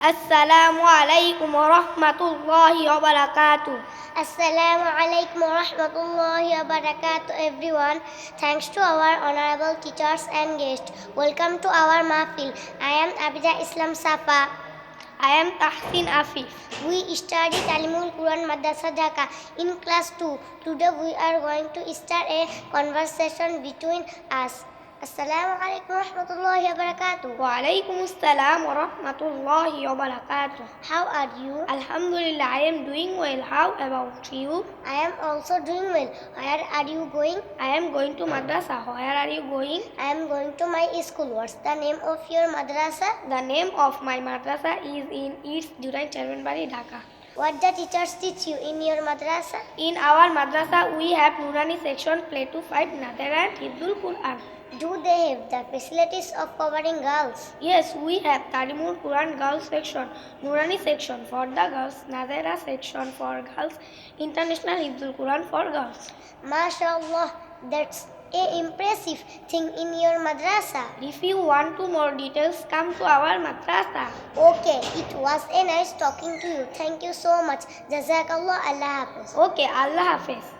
Assalamu alaikum wa rahmatullahi wa barakatuh. Assalamu alaikum wa rahmatullahi wa barakatuh everyone. Thanks to our honorable teachers and guests. Welcome to our mahfil. I am Abida Islam Safa. I am Tahsin Afif. We study Talimul Quran Madrasa Dhaka in class 2. Today we are going to start a conversation between us. Assalamu alaikum wa rahmatullahi wa barakatuh. Wa alaikum assalam wa rahmatullahi wa barakatuh. How are you? Alhamdulillah, I am doing well. How about you? I am also doing well. Where are you going? I am going to madrasa. Where are you going? I am going to my school. What's the name of your madrasa? The name of my madrasa is in East Durai Charmanbari, Dhaka. What the teachers teach you in your madrasa? In our madrasa, we have Nurani section, play to 5, Nadera and Hifdul Quran. Do they have the facilities of covering girls? Yes, we have Talimul Quran girls section, Nurani section for the girls, Nazera section for girls, International Hifdul Quran for girls. MashaAllah, that's a impressive thing in your madrasa. If you want to more details, come to our madrasa. Okay, it was a nice talking to you. Thank you so much. Jazakallah, Allah Hafiz. Okay, Allah Hafiz.